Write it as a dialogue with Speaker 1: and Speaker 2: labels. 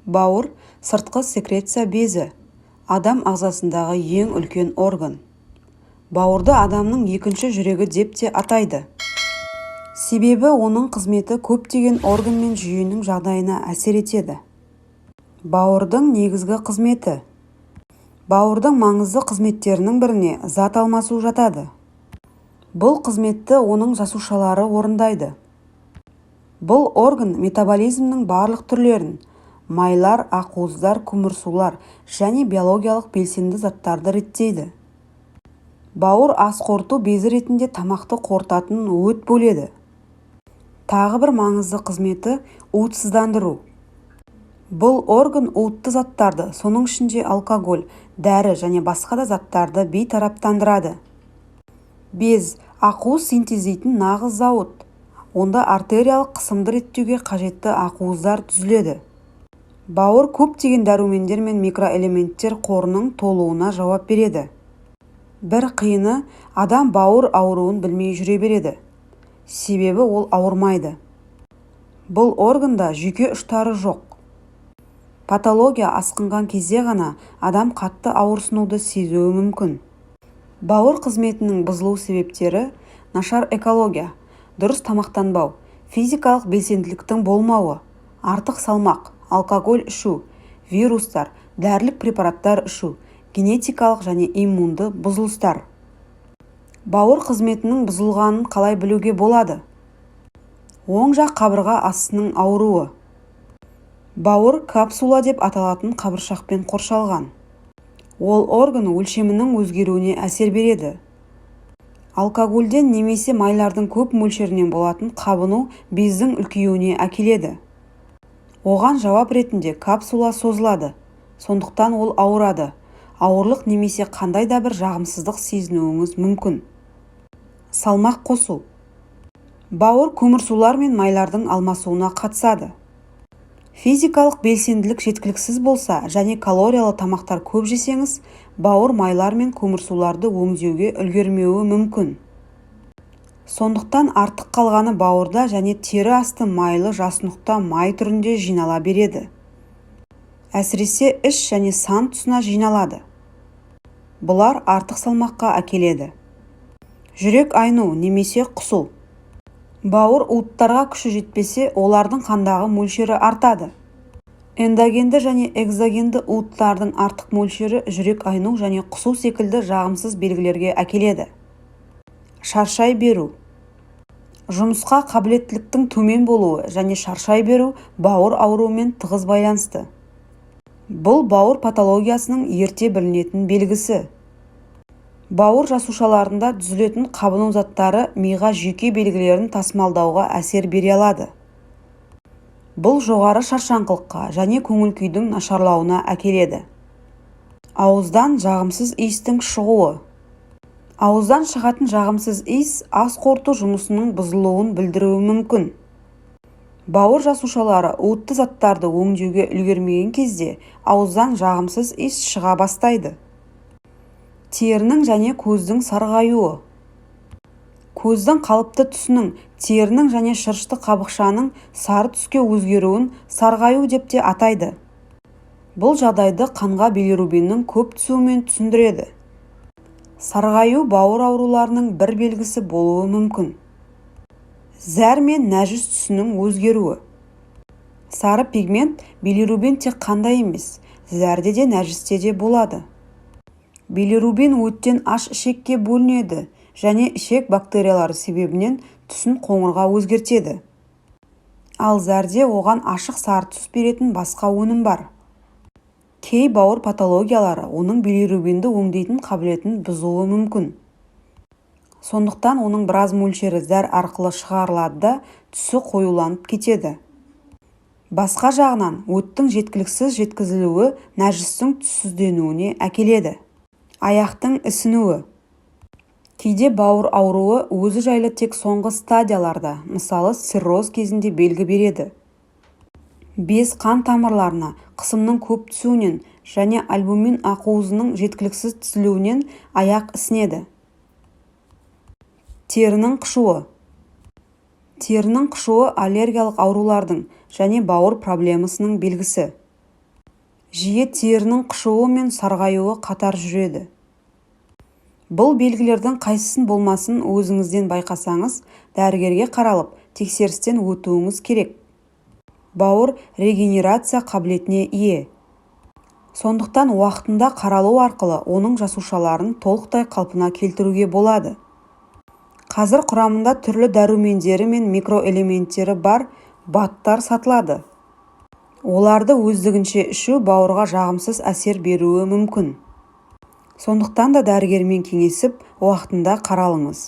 Speaker 1: Бауыр – сыртқы секреция безі, адам ағзасындағы ең үлкен орган. Бауырды адамның екінші жүрегі деп те атайды. Себебі оның қызметі көптеген орган мен жүйенің жағдайына әсер етеді. Бауырдың негізгі қызметі. Бауырдың маңызды қызметтерінің біріне зат алмасу жатады. Бұл қызметті оның жасушалары орындайды. Бұл орган метаболизмнің барлық түрлерін, майлар, ақуыздар, көмірсулар және биологиялық белсенді заттарды реттейді. Бауыр ас қорыту безі ретінде тамақты қорытатын өт бөледі. Тағы бір маңызды қызметі уытсыздандыру. Бұл орган уытты заттарды, соның ішінде алкоголь, дәрі және басқа да заттарды бейтараптандырады. Без ақуыз синтездейтін нағыз зауыт. Онда артериялық қысымды реттеуге қажетті ақуыздар түзіледі. Бауыр көптеген дәрумендер мен микроэлементтер қорының толуына жауап береді. Бір қиыны, адам бауыр ауруын білмей жүре береді. Себебі ол ауырмайды. Бұл органда жүйке ұштары жоқ. Патология асқынған кезде ғана адам қатты ауырсынуды сезуі мүмкін. Бауыр қызметінің бұзылу себептері – нашар экология, дұрыс тамақтанбау, физикалық белсенділіктің болмауы, артық салмақ, алкоголь ішу, вирустар, дәрілік препараттар ішу, генетикалық және иммунды бұзылыстар. Бауыр қызметінің бұзылғанын қалай білуге болады? Оң жақ қабырға астының ауруы. Бауыр капсула деп аталатын қабыршақпен қоршалған. Ол орган өлшемінің өзгеруіне әсер береді. Алкогольден немесе майлардың көп мөлшерінен болатын қабыну бездің үлкеюіне әкеледі. Оған жауап ретінде капсула созылады, сондықтан ол ауырады. Ауырлық немесе қандай да бір жағымсыздық сезінуіңіз мүмкін. Салмақ қосу. Бауыр көмірсулар мен майлардың алмасуына қатысады. Физикалық белсенділік жеткіліксіз болса және калориялы тамақтар көп жесеңіз, бауыр майлар мен көмірсуларды өңдеуге үлгермеуі мүмкін. Сондықтан артық қалғаны бауырда және тері асты майлы жасұнықта май түрінде жинала береді. Әсіресе іш және сан тұсына жиналады. Бұлар артық салмаққа әкеледі. Жүрек айну немесе құсу. Бауыр уыттарға күші жетпесе, олардың қандағы мөлшері артады. Эндогенді және экзогенді уыттардың артық мөлшері жүрек айну және құсу секілді жағымсыз белгілерге әкеледі. Шаршай беру. Жұмысқа қабілеттіліктің төмен болуы және шаршай беру бауыр ауруымен тығыз байланысты. Бұл бауыр патологиясының ерте білінетін белгісі. Бауыр жасушаларында түзілетін қабыну заттары миға жүйке белгілерін тасымалдауға әсер бере алады. Бұл жоғары шаршаңқылыққа және көңіл-күйдің нашарлауына әкеледі. Ауыздан жағымсыз иістің шығуы. Ауыздан шығатын жағымсыз иіс ас қорыту жұмысының бұзылуын білдіруі мүмкін. Бауыр жасушалары уытты заттарды өңдеуге үлгермеген кезде ауыздан жағымсыз иіс шыға бастайды. Терінің және көздің сарғаюы. Көздің қалыпты түсінің, терінің және шырышты қабықшаның сары түске өзгеруін сарғаю деп те атайды. Бұл жағдайды қанға билирубиннің көп түсуімен түсіндіреді. Сарғаю бауыр ауруларының бір белгісі болуы мүмкін. Зәр мен нәжіс түсінің өзгеруі. Сары пигмент билирубин тек қанда емес, зәрде де нәжісте де болады. Билирубин өттен аш ішекке бөлінеді және ішек бактериялары себебінен түсін қоңырға өзгертеді. Ал зәрде оған ашық сары түс беретін басқа өнім бар. Кей бауыр патологиялары оның билирубинді өңдейтін қабілетін бұзуы мүмкін. Сондықтан оның біраз мөлшері зәр арқылы шығарылады да түсі қоюланып кетеді. Басқа жағынан, өттің жеткіліксіз жеткізілуі нәжістің түссізденуіне әкеледі. Аяқтың ісінуі. Кейде бауыр ауруы өзі жайлы тек соңғы стадияларда, мысалы цирроз кезінде белгі береді. Без қан тамырларына қысымның көп түсуінен және альбумин ақуызының жеткіліксіз түзілуінен аяқ ісінеді. Терінің қышуы. Терінің қышуы аллергиялық аурулардың және бауыр проблемасының белгісі. жиі терінің қышуы мен сарғаюы қатар жүреді. Бұл белгілердің қайсысын болмасын өзіңізден байқасаңыз, дәрігерге қаралып, тексерістен өтуіңіз керек. Бауыр регенерация қабілетіне ие. Сондықтан уақытында қаралу арқылы оның жасушаларын толықтай қалпына келтіруге болады. Қазір құрамында түрлі дәрумендері мен микроэлементтері бар БАДтар сатылады. Оларды өздігінше ішу бауырға жағымсыз әсер беруі мүмкін. Сондықтан да дәрігермен кеңесіп, уақытында қаралыңыз.